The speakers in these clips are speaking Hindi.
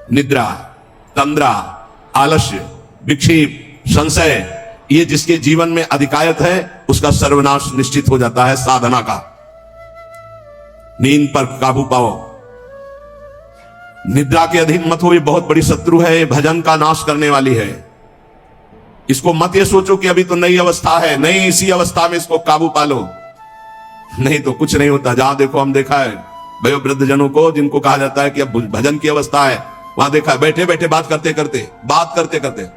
निद्रा, तंद्रा, आलस्य, विक्षेप, संशय, ये जिसके जीवन में अधिकायत है उसका सर्वनाश निश्चित हो जाता है। साधना का नींद पर काबू पाओ, निद्रा के अधीन मत हो, ये बहुत बड़ी शत्रु है, ये भजन का नाश करने वाली है। इसको मत ये सोचो कि अभी तो नई अवस्था है, नहीं, इसी अवस्था में इसको काबू पालो, नहीं तो कुछ नहीं होता। जहां देखो, हम देखा है वयोवृद्ध जनों को जिनको कहा जाता है कि अब भजन की अवस्था है, वहां देखा है बैठे बैठे बात करते करते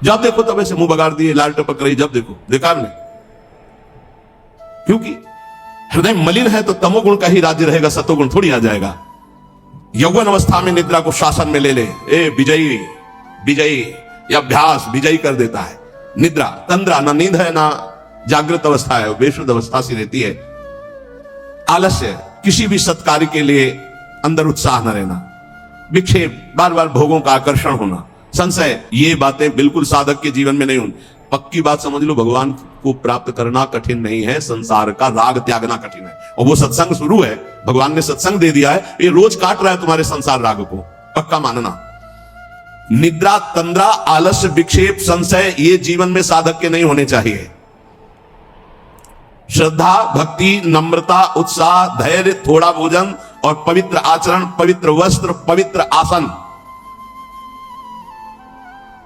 जब देखो तब ऐसे मुंह बगाड़ दिए, लाल टपक रही, जब देखो, देखा हमने। क्योंकि हृदय मलिन है तो तमोगुण का ही राज्य रहेगा, सतोगुण थोड़ी आ जाएगा। यौवन अवस्था में निद्रा को शासन में ले ले, ए विजयी विजयी, यह अभ्यास विजयी कर देता है। निद्रा, तंद्रा, ना नींद है ना जागृत अवस्था है, बेशुद्ध अवस्था सी रहती है। आलस्य, किसी भी सत्कार्य के लिए अंदर उत्साह न रहना। विक्षेप, बार बार भोगों का आकर्षण होना। संशय, ये बातें बिल्कुल साधक के जीवन में नहीं होनी। पक्की बात समझ लो, भगवान को प्राप्त करना कठिन नहीं है, संसार का राग त्यागना कठिन है। और वो सत्संग शुरू है, भगवान ने सत्संग दे दिया है, ये रोज काट रहा है तुम्हारे संसार राग को, पक्का मानना। निद्रा, तंद्रा, आलस्य, विक्षेप, संशय, ये जीवन में साधक के नहीं होने चाहिए। श्रद्धा, भक्ति, नम्रता, उत्साह, धैर्य, थोड़ा भोजन और पवित्र आचरण, पवित्र वस्त्र, पवित्र आसन।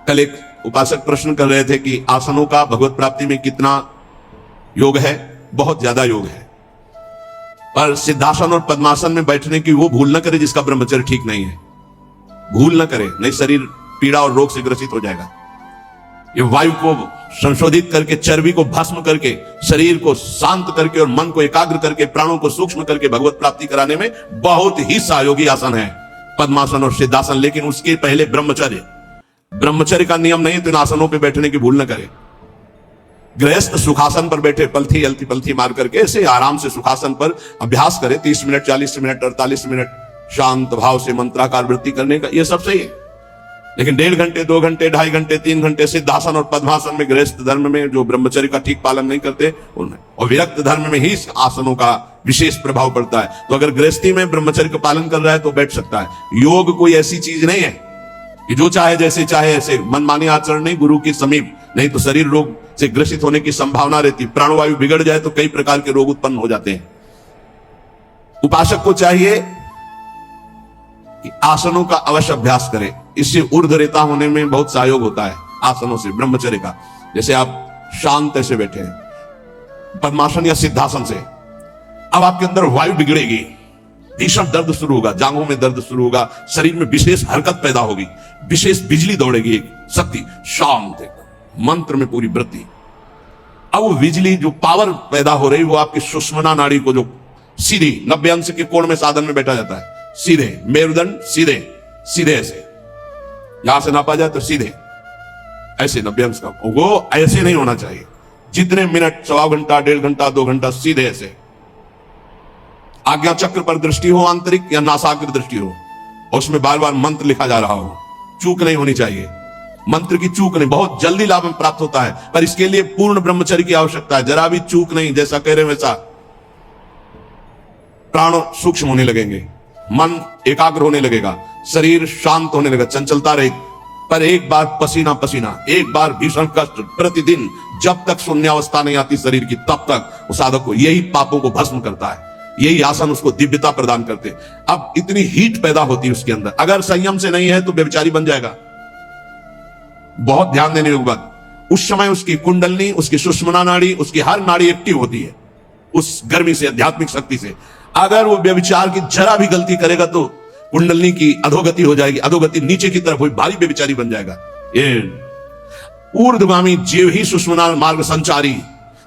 कल एक उपासक प्रश्न कर रहे थे कि आसनों का भगवत प्राप्ति में कितना योग है। बहुत ज्यादा योग है, पर सिद्धासन और पद्मासन में बैठने की वो भूल न करे जिसका ब्रह्मचर्य ठीक नहीं है। भूल न करे, नहीं शरीर पीड़ा और रोग से ग्रसित हो जाएगा। ये वायु को संशोधित करके, चर्बी को भस्म करके, शरीर को शांत करके और मन को एकाग्र करके, प्राणों को सूक्ष्म करके भगवत प्राप्ति कराने में बहुत ही सहयोगी आसन है पद्मासन और सिद्धासन। लेकिन उसके पहले ब्रह्मचर्य, ब्रह्मचर्य का नियम नहीं तो इन आसनों पर बैठने की भूल न करे। गृहस्थ सुखासन पर बैठे, पलथी अलती पलथी मार करके ऐसे आराम से सुखासन पर अभ्यास करे, 30 मिनट, 40 मिनट, 48 मिनट शांत भाव से मंत्राकार वृत्ति करने का, यह सब सही है। लेकिन 1.5 घंटे, 2 घंटे, 2.5 घंटे, 3 घंटे सिद्धासन और पद्मासन में, गृहस्थ धर्म में जो ब्रह्मचर्य का ठीक पालन नहीं करते उनमें, और विरक्त धर्म में ही आसनों का विशेष प्रभाव पड़ता है। तो अगर गृहस्थी में ब्रह्मचर्य का पालन कर रहा है तो बैठ सकता है। योग कोई ऐसी चीज नहीं है कि जो चाहे जैसे चाहे ऐसे, मनमानी आचरण नहीं, गुरु के समीप, नहीं तो शरीर रोग से ग्रसित होने की संभावना रहती। प्राणवायु बिगड़ जाए तो कई प्रकार के रोग उत्पन्न हो जाते हैं। उपासक को चाहिए कि आसनों का अवश्य अभ्यास करे, इससे ऊर्ध्वरेता होने में बहुत सहयोग होता है आसनों से, ब्रह्मचर्य का। जैसे आप शांत ऐसे बैठे हैं पद्मासन या सिद्धासन से, अब आपके अंदर वायु बिगड़ेगी, भीषण दर्द शुरू होगा, जांघों में दर्द शुरू होगा, शरीर में विशेष हरकत पैदा होगी, विशेष बिजली दौड़ेगी, एक शक्ति, शांत मंत्र में पूरी वृत्ति। अब वो बिजली जो पावर पैदा हो रही वो आपकी सुषुम्ना नाड़ी को, जो सीधी 90 अंश के कोण में साधन में बैठा जाता है, सीधे मेरुदंड, सीधे सीधे ऐसे, यहां से नापा जाए तो सीधे ऐसे 90 अंश का, वो ऐसे नहीं होना चाहिए। जितने मिनट, 1.25 घंटा, 1.5 घंटा, 2 घंटा सीधे ऐसे। आज्ञा चक्र पर दृष्टि हो, आंतरिक या नासाग्र दृष्टि हो, और उसमें बार बार मंत्र लिखा जा रहा हो, चूक नहीं होनी चाहिए। मंत्र की चूक नहीं, बहुत जल्दी लाभ प्राप्त होता है, पर इसके लिए पूर्ण ब्रह्मचर्य की आवश्यकता है। जरा भी चूक नहीं, जैसा कह रहे वैसा। प्राण सूक्ष्म होने लगेंगे, मन एकाग्र होने लगेगा, शरीर शांत होने लगेगा, चंचलता रहे। पर एक बार पसीना पसीना, एक बार भीषण कष्ट प्रतिदिन, जब तक शून्यावस्था नहीं आती शरीर की, तब तक उस साधक को यही पापों को भस्म करता है। यही आसन उसको दिव्यता प्रदान करते। अब इतनी हीट पैदा होती है उसके अंदर, अगर संयम से नहीं है तो व्यभिचारी बन जाएगा। बहुत ध्यान देने योग्य बात, उस समय उसकी कुंडलनी, उसकी सुषुम्ना नाड़ी, उसकी हर नाड़ी एक्टिव होती है उस गर्मी से, आध्यात्मिक शक्ति से। अगर वो व्यभिचार की जरा भी गलती करेगा तो कुंडलनी की अधोगति हो जाएगी, अधोगति नीचे की तरफ हुई, भारी व्यभिचारी बन जाएगा। ये ऊर्ध्वगामी जीव ही सुषुम्ना मार्ग संचारी,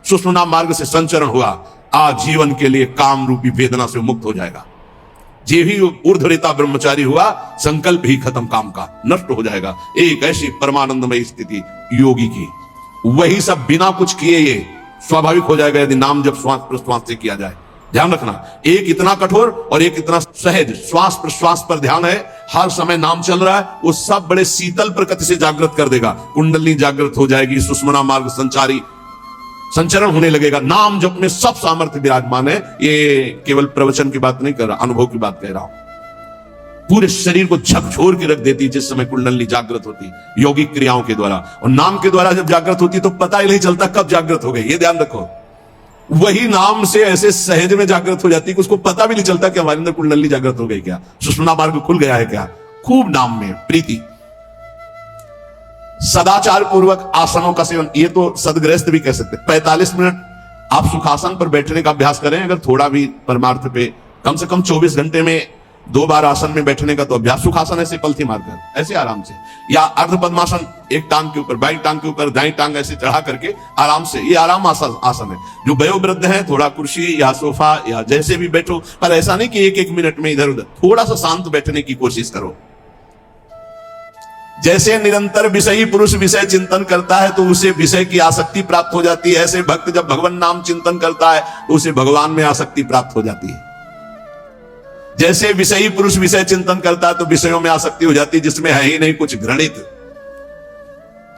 सुषुम्ना मार्ग से संचरण हुआ, आजीवन के लिए काम रूपी वेदना से मुक्त हो जाएगा। जीव ही ऊर्ध्वरेता ब्रह्मचारी हुआ, संकल्प ही खत्म काम का, नष्ट हो जाएगा। एक ऐसी परमानंदमय स्थिति योगी की, वही सब बिना कुछ किए ये स्वाभाविक हो जाएगा यदि नाम जब श्वास प्रश्वास से किया जाए। ध्यान रखना, एक इतना कठोर और एक इतना सहज, श्वास प्रश्वास पर ध्यान है, हर समय नाम चल रहा है, वो सब बड़े शीतल प्रकृति से जागृत कर देगा। कुंडली जागृत हो जाएगी, सुषुम्ना मार्ग संचारी संचरण होने लगेगा। नाम जप में सब सामर्थ्य विराजमान है। ये केवल प्रवचन की बात नहीं कर रहा, अनुभव की बात कह रहा हूं। पूरे शरीर को झकझोर के रख देती जिस समय कुंडली जागृत होती योगिक क्रियाओं के द्वारा। और नाम के द्वारा जब जागृत होती तो पता ही नहीं चलता कब जागृत हो गई, ये ध्यान रखो। वही नाम से ऐसे सहज में जागृत हो जाती कि उसको पता भी नहीं चलता कि हमारे अंदर कुंडली जागृत हो गई क्या, सुषुम्ना मार्ग खुल गया है क्या। खूब नाम में प्रीति। सदाचार पूर्वक आसनों का सेवन, ये तो सदगृहस्थ भी कह सकते। 45 मिनट आप सुखासन पर बैठने का अभ्यास करें। अगर थोड़ा भी परमार्थ पे कम से कम 24 घंटे में 2 बार आसन में बैठने का तो अभ्यास। सुखासन ऐसे पलथी मारकर ऐसे आराम से, या अर्ध पद्मासन, एक टांग के ऊपर बाई टांग के ऊपर दाई टांग ऐसे चढ़ा करके आराम से, ये आराम आसन है। जो वयोवृद्ध है थोड़ा कुर्सी या सोफा या जैसे भी बैठो, पर ऐसा नहीं कि 1-1 मिनट में इधर उधर, थोड़ा सा शांत बैठने की कोशिश करो। जैसे निरंतर विषयी पुरुष विषय चिंतन करता है तो उसे विषय की आसक्ति प्राप्त हो जाती है, ऐसे भक्त जब भगवान नाम चिंतन करता है तो उसे भगवान में आसक्ति प्राप्त हो जाती है। जैसे विषयी पुरुष विषय चिंतन करता है तो विषयों में आसक्ति हो जाती है, जिसमें है ही नहीं कुछ,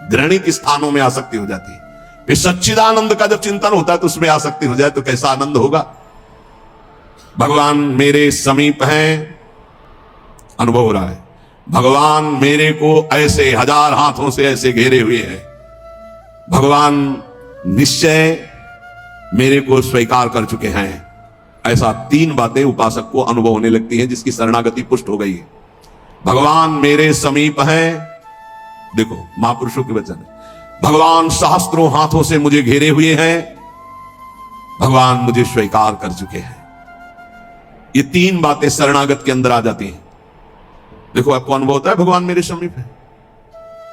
घृणित स्थानों में आसक्ति हो जाती है। फिर सच्चिदानंद का जब चिंतन होता है तो उसमें आसक्ति हो जाए तो कैसा आनंद होगा। भगवान मेरे समीप हैं, अनुभव हो रहा है। भगवान मेरे को ऐसे 1000 हाथों से ऐसे घेरे हुए हैं। भगवान निश्चय मेरे को स्वीकार कर चुके हैं। ऐसा 3 बातें उपासक को अनुभव होने लगती हैं जिसकी शरणागति पुष्ट हो गई है। भगवान मेरे समीप हैं, देखो महापुरुषों के वचन है। भगवान सहस्त्रों हाथों से मुझे घेरे हुए हैं। भगवान मुझे स्वीकार कर चुके हैं। ये 3 बातें शरणागत के अंदर आ जाती हैं। देखो आपको अनुभव होता है भगवान मेरे समीप है।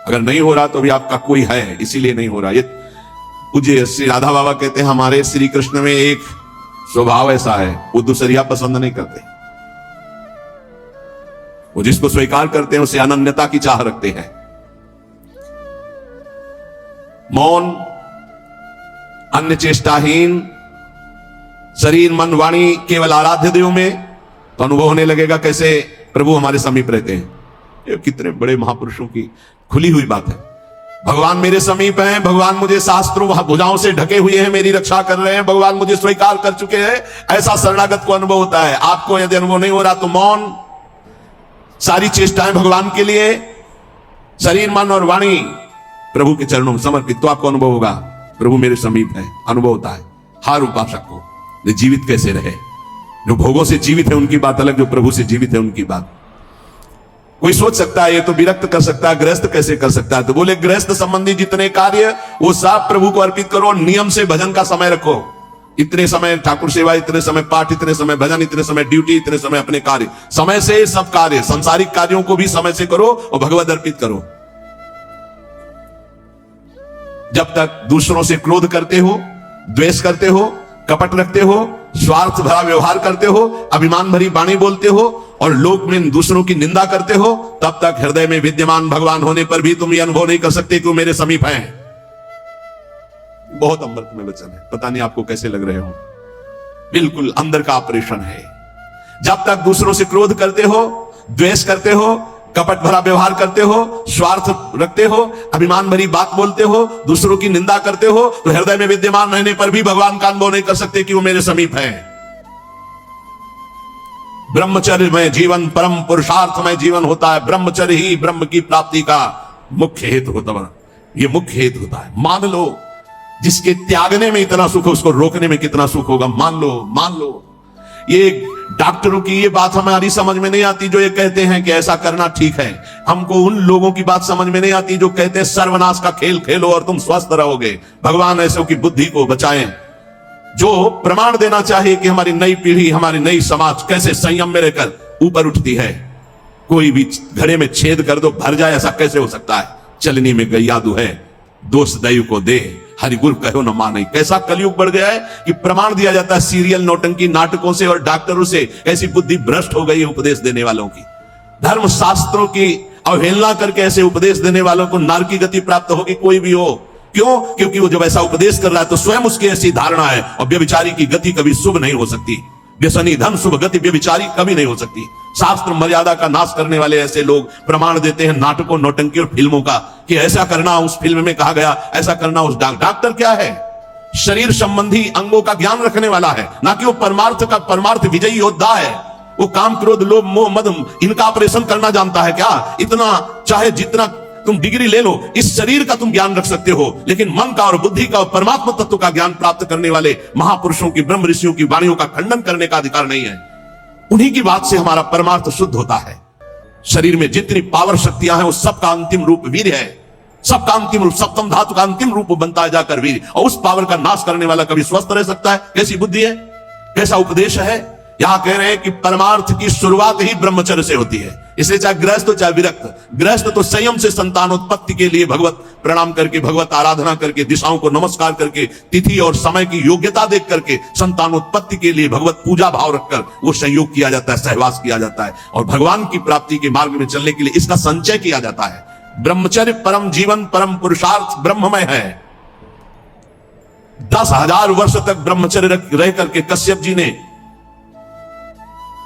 अगर नहीं हो रहा तो भी आपका कोई है, इसीलिए नहीं हो रहा। ये पूज्य श्री राधा बाबा कहते हैं हमारे श्री कृष्ण में एक स्वभाव ऐसा है, वो दूसरिया पसंद नहीं करते। वो जिसको स्वीकार करते हैं उसे अनन्यता की चाह रखते हैं। मौन, अन्य चेष्टाहीन, शरीर मन वाणी केवल आराध्य देव में, तो अनुभव होने लगेगा कैसे प्रभु हमारे समीप रहते हैं। ये कितने बड़े महापुरुषों की खुली हुई बात है। भगवान मेरे समीप हैं, भगवान मुझे शास्त्रों भुजाओं से ढके हुए हैं, मेरी रक्षा कर रहे हैं, भगवान मुझे स्वीकार कर चुके हैं। ऐसा शरणागत को अनुभव होता है। आपको यदि अनुभव नहीं हो रहा तो मौन, सारी चेष्टाएं भगवान के लिए, शरीर मन और वाणी प्रभु के चरणों में समर्पित, तो आपको अनुभव होगा प्रभु मेरे समीप है। अनुभव होता है हर उपासक को। जीवित कैसे रहे, जो भोगों से जीवित है उनकी बात अलग, जो प्रभु से जीवित है उनकी बात। कोई सोच सकता है ये तो विरक्त कर सकता है, गृहस्थ कैसे कर सकता है, तो बोले गृहस्थ संबंधी जितने कार्य वो सब प्रभु को अर्पित करो। नियम से भजन का समय रखो। इतने समय ठाकुर सेवा, इतने समय पाठ, इतने समय भजन, इतने समय ड्यूटी, इतने समय अपने कार्य। समय से सब कार्य, सांसारिक कार्यों को भी समय से करो और भगवत अर्पित करो। जब तक दूसरों से क्रोध करते हो, द्वेष करते हो, कपट रखते हो, स्वार्थ भरा व्यवहार करते हो, अभिमान भरी वाणी बोलते हो और लोक में दूसरों की निंदा करते हो, तब तक हृदय में विद्यमान भगवान होने पर भी तुम ये अनुभव नहीं कर सकते कि वो मेरे समीप हैं। बहुत अमृत में वचन है, पता नहीं आपको कैसे लग रहे हो। बिल्कुल अंदर का ऑपरेशन है। जब तक दूसरों से क्रोध करते हो, द्वेष करते हो, कपट भरा व्यवहार करते हो, स्वार्थ रखते हो, अभिमान भरी बात बोलते हो, दूसरों की निंदा करते हो, तो हृदय में विद्यमान रहने पर भी भगवान का अनुभव नहीं कर सकते कि वो मेरे समीप है। ब्रह्मचर्य में जीवन, परम पुरुषार्थ में जीवन होता है। ब्रह्मचर्य ही ब्रह्म की प्राप्ति का मुख्य हेतु होता है। ये मुख्य हेतु होता है। मान लो जिसके त्यागने में इतना सुख है उसको रोकने में कितना सुख होगा। मान लो। ये डॉक्टरों की ये बात हमारी समझ में नहीं आती जो ये कहते हैं कि ऐसा करना ठीक है। हमको उन लोगों की बात समझ में नहीं आती जो कहते हैं सर्वनाश का खेल खेलो और तुम स्वस्थ रहोगे। भगवान ऐसों की बुद्धि को बचाएं जो प्रमाण देना चाहिए कि हमारी नई पीढ़ी, हमारी नई समाज कैसे संयम में रहकर ऊपर उठती है। कोई भी घड़े में छेद कर दो भर जाए, ऐसा कैसे हो सकता है। चलनी में गैयादू है, दोष दैव को दे, हरि गुरु कहो न माने। कैसा कलयुग बढ़ गया है कि प्रमाण दिया जाता है सीरियल नौटंकी नाटकों से और डॉक्टरों से। ऐसी बुद्धि भ्रष्ट हो गई है उपदेश देने वालों की। धर्म शास्त्रों की अवहेलना करके ऐसे उपदेश देने वालों को नरक की गति प्राप्त होगी, कोई भी हो। क्यों? क्योंकि वो जब ऐसा उपदेश कर रहा है तो स्वयं उसकी ऐसी धारणा है। और व्यभिचारी की गति कभी शुभ नहीं हो सकती। व्यसनी धन शुभ गति व्यभिचारी कभी नहीं हो सकती। शास्त्र मर्यादा का नाश करने वाले ऐसे लोग प्रमाण देते हैं नाटकों, नौटंकी और फिल्मों का कि ऐसा करना उस फिल्म में कहा गया, ऐसा करना उस डॉक्टर क्या है? शरीर संबंधी अंगों का ज्ञान रखने वाला है, ना कि वो परमार्थ विजयी योद्धा है। वो काम क्रोध लोभ मोह मद इनका ऑपरेशन करना जानता है क्या? इतना चाहे जितना तुम डिग्री ले लो, इस शरीर का तुम ज्ञान रख सकते हो, लेकिन मन का और बुद्धि का और परमात्मा तत्व का ज्ञान प्राप्त करने वाले महापुरुषों की, ब्रह्म ऋषियों की वाणियों का खंडन करने का अधिकार नहीं है। उन्हीं की बात से हमारा परमार्थ शुद्ध होता है। शरीर में जितनी पावर शक्तियां हैं, उस सबका अंतिम रूप वीर है। सबका अंतिम रूप, सप्तम धातु का अंतिम रूप बनता है जाकर वीर। और उस पावर का नाश करने वाला कभी स्वस्थ रह सकता है? कैसी बुद्धि है, कैसा उपदेश है। यहां कह रहे हैं कि परमार्थ की शुरुआत ही ब्रह्मचर्य से होती है। इसलिए चाहे गृहस्थ हो चाहे विरक्त, गृहस्थ तो संयम से संतानोत्पत्ति के लिए भगवत प्रणाम करके, भगवत आराधना करके, दिशाओं को नमस्कार करके, तिथि और समय की योग्यता देख करके संतानोत्पत्ति के लिए भगवत पूजा भाव रखकर वो संयोग किया जाता है, सहवास किया जाता है, और भगवान की प्राप्ति के मार्ग में चलने के लिए इसका संचय किया जाता है। ब्रह्मचर्य परम जीवन, परम पुरुषार्थ ब्रह्ममय है। 10,000 वर्ष तक ब्रह्मचर्य रह करके कश्यप जी ने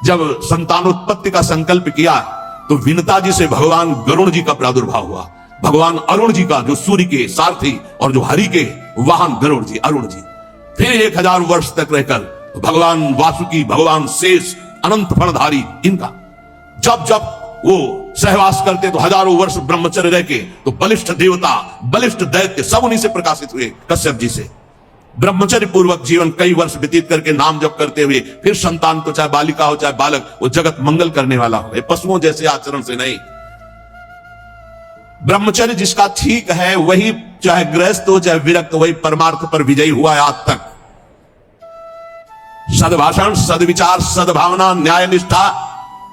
जब संतानोत्पत्ति का संकल्प किया तो विनता जी से भगवान गरुण जी का प्रादुर्भाव हुआ। भगवान अरुण जी का, जो सूर्य के सारथी और जो हरि के वाहन गरुण जी, अरुण जी। फिर 1000 वर्ष तक रहकर भगवान वासुकी, भगवान शेष, अनंत फणधारी, इनका जब जब वो सहवास करते तो हजारों वर्ष ब्रह्मचर्य रह के तो बलिष्ठ देवता, बलिष्ठ दैत्य सब उन्हीं से प्रकाशित हुए, कश्यप जी से। ब्रह्मचर्य पूर्वक जीवन कई वर्ष व्यतीत करके नाम जप करते हुए फिर संतान तो चाहे बालिका हो चाहे बालक, वो जगत मंगल करने वाला हो, पशुओं जैसे आचरण से नहीं। ब्रह्मचर्य जिसका ठीक है वही, चाहे गृहस्थ हो चाहे विरक्त, वही परमार्थ पर विजयी हुआ है आज तक। सद्भाषण, सद्विचार, सद्भावना, न्याय निष्ठा,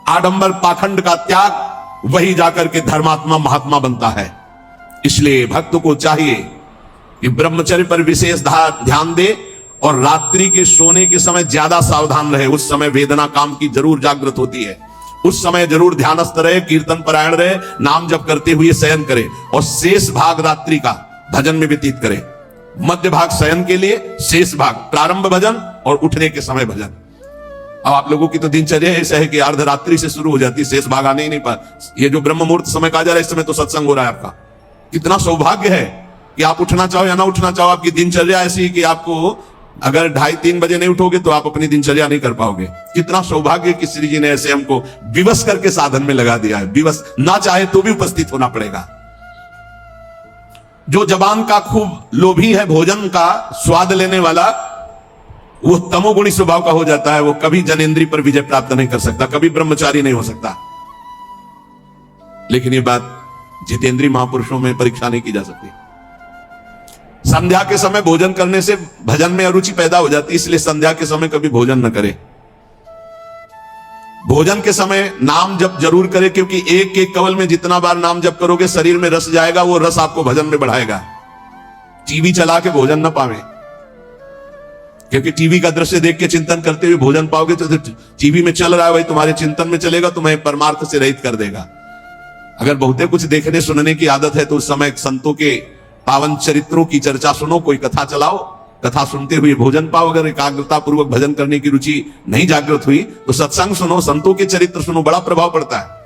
आडंबर पाखंड का त्याग, वही जाकर के धर्मात्मा महात्मा बनता है। इसलिए भक्त को चाहिए कि ब्रह्मचर्य पर विशेष ध्यान दे और रात्रि के सोने के समय ज्यादा सावधान रहे। उस समय वेदना काम की जरूर जागृत होती है, उस समय जरूर ध्यानस्थ रहे, कीर्तन परायण रहे, नाम जप करते हुए शयन करे, और शेष भाग रात्रि का भजन में व्यतीत करे। मध्य भाग शयन के लिए, शेष भाग प्रारंभ भजन और उठने के समय भजन। अब आप लोगों की तो दिनचर्या ऐसा है कि अर्धरात्रि से शुरू हो जाती है, शेष भाग आने ही नहीं पाता। ये जो ब्रह्म मुहूर्त समय कहा जा रहा है, इस समय तो सत्संग हो रहा है आपका। कितना सौभाग्य है कि आप उठना चाहो या ना उठना चाहो, आपकी दिनचर्या ऐसी कि आपको अगर 2:30-3 बजे नहीं उठोगे तो आप अपनी दिनचर्या नहीं कर पाओगे। कितना सौभाग्य कि श्री जी ने ऐसे हमको विवश करके साधन में लगा दिया है। विवश ना चाहे तो भी उपस्थित होना पड़ेगा। जो जबान का खूब लोभी है, भोजन का स्वाद लेने वाला, वो तमोगुणी स्वभाव का हो जाता है। वो कभी जनेंद्रिय पर विजय प्राप्त नहीं कर सकता, कभी ब्रह्मचारी नहीं हो सकता। लेकिन ये बात जितेंद्रीय महापुरुषों में परीक्षा नहीं की जा सकती। संध्या के समय भोजन करने से भजन में अरुचि पैदा हो जाती है, इसलिए संध्या के समय कभी भोजन न करे। भोजन के समय नाम जप जरूर करे, क्योंकि एक एक कवल में जितना बार नाम जप करोगे शरीर में रस जाएगा, वो रस आपको भजन में बढ़ाएगा। टीवी चला के भोजन न पावे, क्योंकि टीवी का दृश्य देख के चिंतन करते हुए भोजन पाओगे तो टीवी में चल रहा है वही तुम्हारे चिंतन में चलेगा, तुम्हें परमार्थ से रहित कर देगा। अगर बहुते कुछ देखने सुनने की आदत है तो उस समय संतों के पावन चरित्रों की चर्चा सुनो, कोई कथा चलाओ, कथा सुनते हुए भोजन पाओ। अगर एकाग्रता पूर्वक भजन करने की रुचि नहीं जागृत हुई तो सत्संग सुनो, संतों के चरित्र सुनो, बड़ा प्रभाव पड़ता है।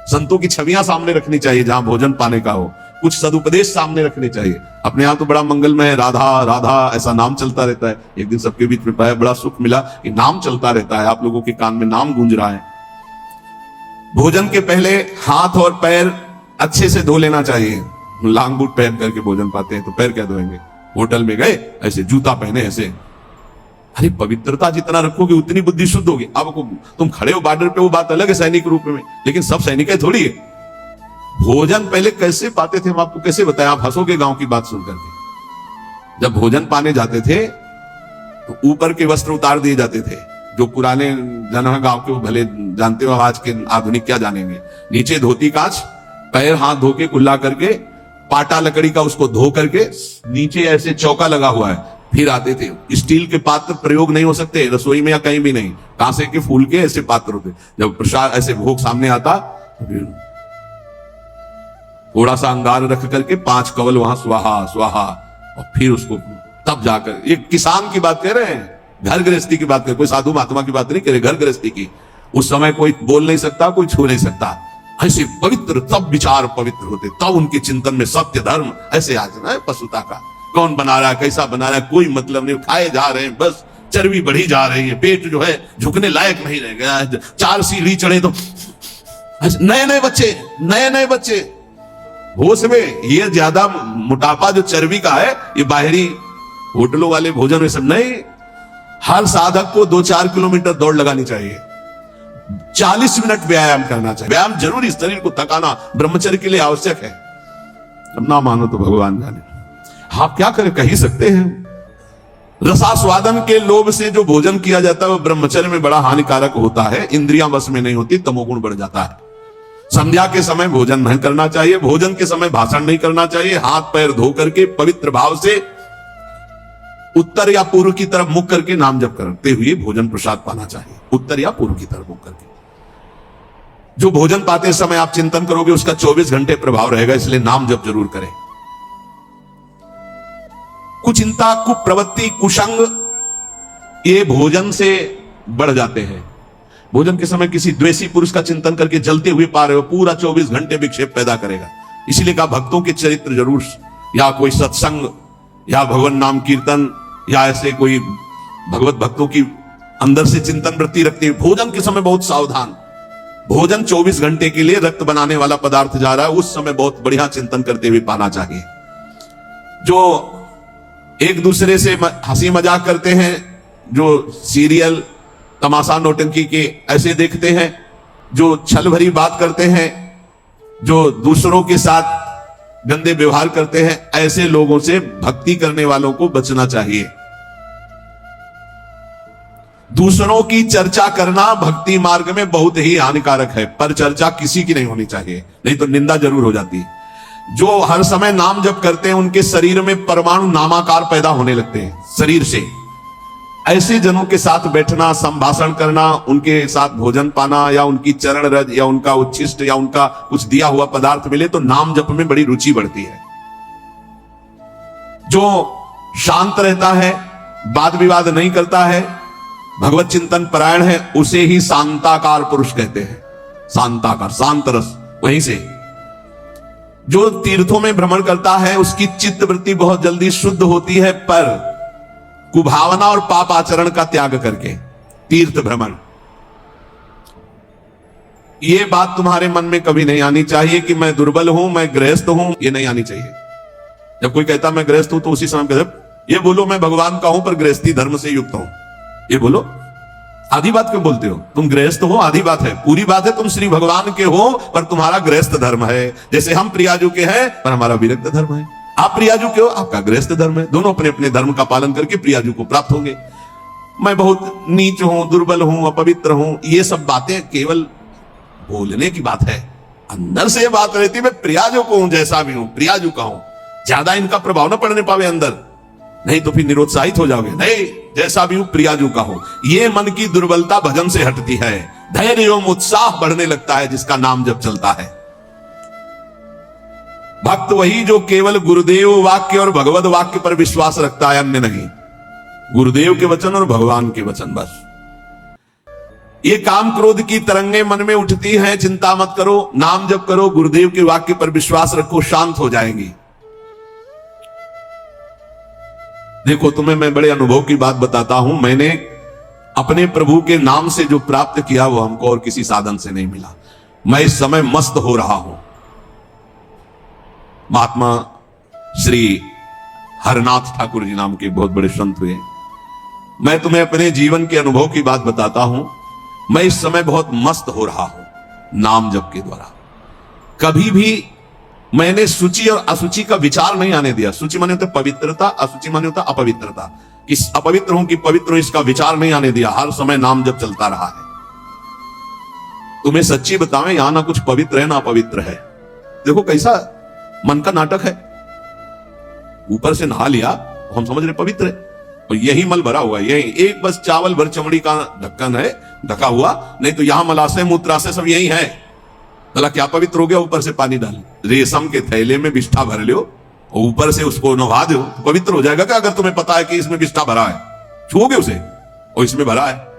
संतों की छवियां सामने रखनी चाहिए जहां भोजन पाने का हो, कुछ सदुपदेश सामने रखने चाहिए। अपने यहां तो बड़ा मंगलमय है, राधा राधा ऐसा नाम चलता रहता है। एक दिन सबके बीच में पाया, बड़ा सुख मिला कि नाम चलता रहता है, आप लोगों के कान में नाम गूंज रहा है। भोजन के पहले हाथ और पैर अच्छे से धो लेना चाहिए। लांग बूट पहन करके भोजन पाते हैं तो पैर क्या धोएंगे? होटल में गए ऐसे जूता पहने ऐसे, अरे पवित्रता जितना रखोगे उतनी बुद्धि शुद्ध होगी। अब तुम खड़े हो बॉर्डर पे, वो बात अलग है सैनिक रूप में, लेकिन सब सैनिक है थोड़ी है। भोजन पहले कैसे पाते थे हम आपको कैसे बताएं, आप हंसोगे गांव की बात सुन करके। जब भोजन पाने जाते थे तो ऊपर के वस्त्र उतार दिए जाते थे, जो पुराने जन गांव के भले जानते हो, आज के आधुनिक क्या जानेंगे। नीचे धोती कांच, पैर हाथ धो के कुल्ला करके, पाटा लकड़ी का उसको धो करके, नीचे ऐसे चौका लगा हुआ है, फिर आते थे। स्टील के पात्र प्रयोग नहीं हो सकते रसोई में या कहीं भी नहीं, कांसे के फूल के ऐसे पात्र होते। जब प्रसाद ऐसे भोग सामने आता थोड़ा सा अंगार रख करके 5 कवल वहां स्वाहा स्वाहा, और फिर उसको तब जाकर, ये किसान की बात कह रहे हैं, घर गृहस्थी की बात कर, कोई साधु महात्मा की बात नहीं कह रहे, घर गृहस्थी की। उस समय कोई बोल नहीं सकता, कोई छू नहीं सकता। ऐसे पवित्र, तब विचार पवित्र होते, तब उनके चिंतन में सत्य धर्म। ऐसे आज ना पशुता का कौन बना रहा है, कैसा बना रहा है, कोई मतलब नहीं, खाए जा रहे हैं बस, चर्बी बढ़ी जा रही है, पेट जो है झुकने लायक नहीं रह गया है, 4 सीढ़ी चढ़े तो नए नए बच्चे होश में। ये ज्यादा मोटापा जो चर्बी का है, ये बाहरी होटलों वाले भोजन में सब नहीं। हर साधक को 2-4 किलोमीटर दौड़ लगानी चाहिए, 40 मिनट व्यायाम करना चाहिए। व्यायाम जरूरी, शरीर को थकाना ब्रह्मचर्य के लिए आवश्यक है। अब ना मानो तो भगवान जाने, आप क्या करें, कह ही सकते हैं। रसास्वादन के लोभ से जो भोजन किया जाता है वो ब्रह्मचर्य में बड़ा हानिकारक होता है, इंद्रियां बस में नहीं होती, तमोगुण बढ़ जाता है। संध्या के समय भोजन नहीं करना चाहिए, भोजन के समय भाषण नहीं करना चाहिए, हाथ पैर धो करके पवित्र भाव से उत्तर या पूर्व की तरफ मुख करके नाम जप करते हुए भोजन प्रसाद पाना चाहिए। उत्तर या पूर्व की तरफ मुख करके जो भोजन पाते समय आप चिंतन करोगे उसका 24 घंटे प्रभाव रहेगा, इसलिए नाम जप जरूर करें। कुचिंता, कुप्रवृत्ति, कुसंग ये भोजन से बढ़ जाते हैं। भोजन के समय किसी द्वेषी पुरुष का चिंतन करके जलते हुए पा रहे हो, पूरा 24 घंटे विक्षेप पैदा करेगा। इसीलिए कहा भक्तों के चरित्र जरूर, या कोई सत्संग या भगवान नाम कीर्तन या ऐसे कोई भगवत भक्तों की अंदर से चिंतन वृत्ति रखते हुए भोजन के समय बहुत सावधान। भोजन 24 घंटे के लिए रक्त बनाने वाला पदार्थ जा रहा है, उस समय बहुत बढ़िया चिंतन करते हुए पाना चाहिए। जो एक दूसरे से हंसी मजाक करते हैं, जो सीरियल तमाशा नौटंकी के ऐसे देखते हैं, जो छल भरी बात करते हैं, जो दूसरों के साथ गंदे व्यवहार करते हैं, ऐसे लोगों से भक्ति करने वालों को बचना चाहिए। दूसरों की चर्चा करना भक्ति मार्ग में बहुत ही हानिकारक है, पर चर्चा किसी की नहीं होनी चाहिए, नहीं तो निंदा जरूर हो जाती है। जो हर समय नाम जप करते हैं उनके शरीर में परमाणु नामाकार पैदा होने लगते हैं शरीर से। ऐसे जनों के साथ बैठना, संभाषण करना, उनके साथ भोजन पाना, या उनकी चरण रज या उनका उच्छिष्ट या उनका कुछ दिया हुआ पदार्थ मिले तो नाम जप में बड़ी रुचि बढ़ती है। जो शांत रहता है, वाद विवाद नहीं करता है, भगवत चिंतन परायण है, उसे ही शांताकार पुरुष कहते हैं। शांताकार, शांत रस, वहीं से। जो तीर्थों में भ्रमण करता है उसकी चित्त वृत्ति बहुत जल्दी शुद्ध होती है, पर कुभावना और पाप आचरण का त्याग करके तीर्थ भ्रमण। ये बात तुम्हारे मन में कभी नहीं आनी चाहिए कि मैं दुर्बल हूं, मैं गृहस्थ हूं, ये नहीं आनी चाहिए। जब कोई कहता मैं गृहस्थ हूं तो उसी समय कहते ये बोलो मैं भगवान का हूं पर गृहस्थी धर्म से युक्त हूं, ये बोलो। आधी बात क्यों बोलते हो? तुम गृहस्थ हो, आधी बात है। पूरी बात है तुम श्री भगवान के हो पर तुम्हारा गृहस्थ धर्म है। जैसे हम प्रियाजू के हैं पर हमारा विरक्त धर्म है। आप प्रियाजू के हो, आपका गृहस्थ धर्म है। दोनों अपने अपने धर्म का पालन करके प्रियाजू को प्राप्त होंगे। मैं बहुत नीच हूं, दुर्बल हूं, अपवित्र हूं, ये सब बातें केवल बोलने की बात है। अंदर से बात रहती है मैं प्रियाजू को हूं, जैसा भी हूं प्रियाजू का हूं। ज्यादा इनका प्रभाव ना पड़ने पावे अंदर, नहीं तो फिर निरुत्साहित हो जाओगे। नहीं, जैसा भी हूं प्रियाजू का हूं। ये मन की दुर्बलता भजन से हटती है, धैर्य एवं उत्साह बढ़ने लगता है जिसका नाम जब चलता है। भक्त वही जो केवल गुरुदेव वाक्य और भगवत वाक्य पर विश्वास रखता है, अन्य नहीं। गुरुदेव के वचन और भगवान के वचन बस। ये काम क्रोध की तरंगे मन में उठती हैं, चिंता मत करो, नाम जप करो, गुरुदेव के वाक्य पर विश्वास रखो, शांत हो जाएंगी। देखो तुम्हें मैं बड़े अनुभव की बात बताता हूं। मैंने अपने प्रभु के नाम से जो प्राप्त किया वो हमको और किसी साधन से नहीं मिला। मैं इस समय मस्त हो रहा हूं। महात्मा श्री हरनाथ ठाकुर जी नाम के बहुत बड़े संत हुए। मैं तुम्हें अपने जीवन के अनुभव की बात बताता हूं। मैं इस समय बहुत मस्त हो रहा हूं नाम जप के द्वारा। कभी भी मैंने सूची और असुचि का विचार नहीं आने दिया। सूची माने होता पवित्रता, असुचि माने होता अपवित्रता। किस अपवित्र हूं कि पवित्र हूं इसका विचार नहीं आने दिया। हर समय नाम जप चलता रहा है। तुम्हें सच्ची बतावें, यहां ना कुछ पवित्र है ना अपवित्र है। देखो कैसा मन का नाटक है। ऊपर से नहा लिया, हम समझ रहे पवित्र है, और यही मल भरा हुआ है। यही एक बस चावल भर चमड़ी का ढक्कन है ढका हुआ, नहीं तो यहां मलाशय मूत्राशय सब यही है। भला क्या पवित्र हो गया? ऊपर से पानी डाल, रेशम के थैले में विष्ठा भर लो और ऊपर से उसको नहा दो, तो पवित्र हो जाएगा क्या? अगर तुम्हें पता है कि इसमें विष्ठा भरा है, छूओगे उसे और इसमें भरा है।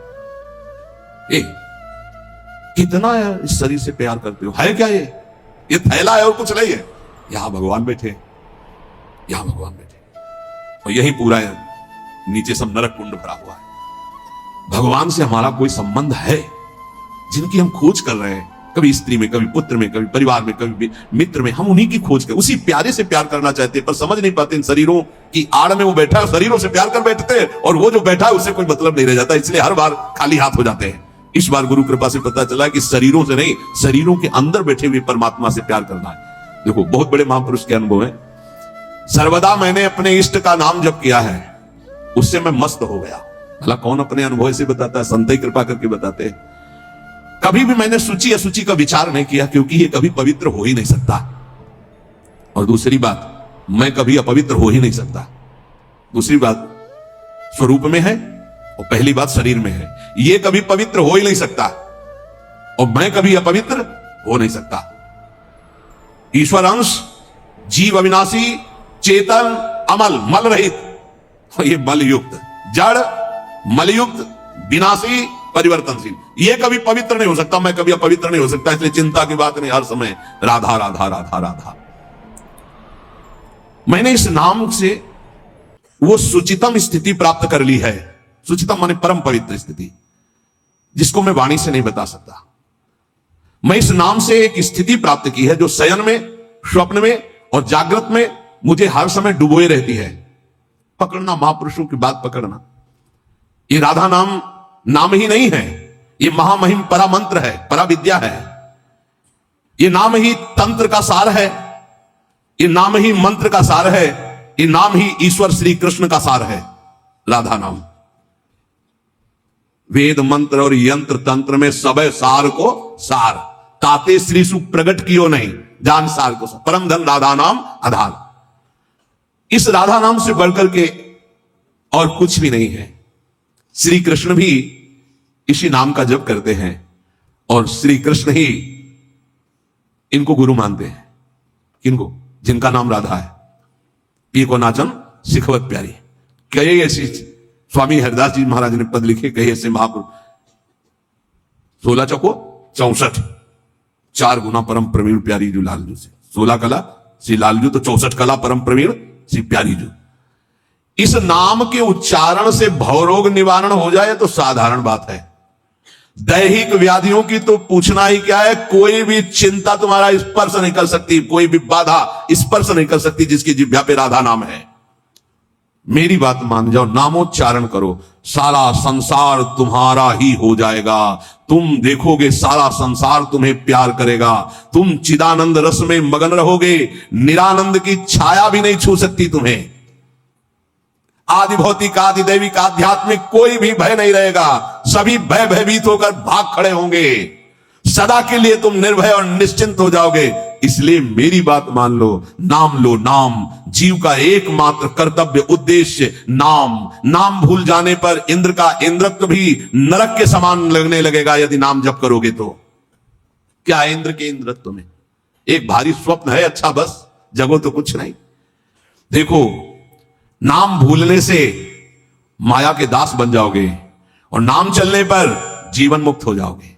कितना इस शरीर से प्यार करते हो? है क्या ये थैला है और कुछ नहीं है। यहां भगवान बैठे, यहां भगवान बैठे, और यही पूरा है। नीचे सब नरक कुंड भरा हुआ है। भगवान से हमारा कोई संबंध है, जिनकी हम खोज कर रहे हैं, कभी स्त्री में, कभी पुत्र में, कभी परिवार में, कभी मित्र में, हम उन्हीं की खोज कर, उसी प्यारे से प्यार करना चाहते हैं, पर समझ नहीं पाते इन शरीरों की आड़ में वो बैठा है, शरीरों से प्यार कर बैठते हैं, और वो जो बैठा है उससे कोई मतलब नहीं रह जाता, इसलिए हर बार खाली हाथ हो जाते हैं। इस बार गुरु कृपा से पता चला कि शरीरों से नहीं, शरीरों के अंदर बैठे हुए परमात्मा से प्यार करना है। देखो, बहुत बड़े महापुरुष के अनुभव है। सर्वदा मैंने अपने इष्ट का नाम जप किया है, उससे मैं मस्त हो गया। भला कौन अपने अनुभव से बताता है? संत ही कृपा करके बताते हैं। कभी भी मैंने सूची असूची का विचार नहीं किया, क्योंकि ये कभी पवित्र हो ही नहीं सकता। और दूसरी बात, मैं कभी अपवित्र हो ही नहीं सकता। दूसरी बात, स्वरूप में है, और पहली बात शरीर में है, ये कभी पवित्र हो ही नहीं सकता, और मैं कभी अपवित्र हो नहीं सकता। ईश्वर अंश, जीव अविनाशी, चेतन, अमल, मल रहित, ये मल युक्त, जड़, मलयुक्त, विनाशी, परिवर्तनशील, ये कभी पवित्र नहीं हो सकता, मैं कभी अपवित्र नहीं हो सकता। इसलिए चिंता की बात नहीं, हर समय राधा राधा राधा राधा। मैंने इस नाम से वो सुचितम स्थिति प्राप्त कर ली है। सुचितम माने परम पवित्र स्थिति, जिसको मैं वाणी से नहीं बता सकता। मैं इस नाम से एक स्थिति प्राप्त की है जो शयन में, स्वप्न में और जागृत में मुझे हर समय डुबोए रहती है। पकड़ना, महापुरुषों की बात पकड़ना। ये राधा नाम नाम ही नहीं है, ये महामहिम परा मंत्र है, परा विद्या है। ये नाम ही तंत्र का सार है, ये नाम ही मंत्र का सार है, ये नाम ही ईश्वर श्री कृष्ण का सार है। राधा नाम वेद मंत्र और यंत्र तंत्र में सब सार को सार, ताते श्री सु प्रगट कियो नहीं, जान सार को सार। परम धन राधा नाम आधार। इस राधा नाम से बढ़कर के और कुछ भी नहीं है। श्री कृष्ण भी इसी नाम का जप करते हैं, और श्री कृष्ण ही इनको गुरु मानते हैं। किनको? जिनका नाम राधा है। ये को नाचन सिखवत प्यारी। कई ऐसी स्वामी हरिदास जी महाराज ने पद लिखे, कई ऐसे महापुरुष। 16 चौको 64, 4 गुना परम प्रवीण प्यारी जो लालजू से। 16 कला श्री लालजू, तो 64 कला परम प्रवीण श्री प्यारी जू। इस नाम के उच्चारण से भवरोग निवारण हो जाए तो साधारण बात है। दैहिक व्याधियों की तो पूछना ही क्या है। कोई भी चिंता तुम्हारा स्पर्श नहीं कर सकती, कोई भी बाधा स्पर्श नहीं कर सकती जिसकी जिह्वा पे राधा नाम है। मेरी बात मान जाओ, नामोच्चारण करो, सारा संसार तुम्हारा ही हो जाएगा। तुम देखोगे सारा संसार तुम्हें प्यार करेगा। तुम चिदानंद रस में मगन रहोगे, निरानंद की छाया भी नहीं छू सकती तुम्हें। आदि भौतिक, आदि दैविक, आध्यात्मिक कोई भी भय नहीं रहेगा। सभी भय भयभीत होकर भाग खड़े होंगे। सदा के लिए तुम निर्भय और निश्चिंत हो जाओगे। इसलिए मेरी बात मान लो, नाम लो। नाम जीव का एकमात्र कर्तव्य, उद्देश्य नाम। नाम भूल जाने पर इंद्र का इंद्रत्व भी नरक के समान लगने लगेगा यदि नाम जप करोगे तो। क्या है इंद्र के इंद्रत्व में? एक भारी स्वप्न है, अच्छा बस, जगो तो कुछ नहीं। देखो, नाम भूलने से माया के दास बन जाओगे, और नाम चलने पर जीवन मुक्त हो जाओगे।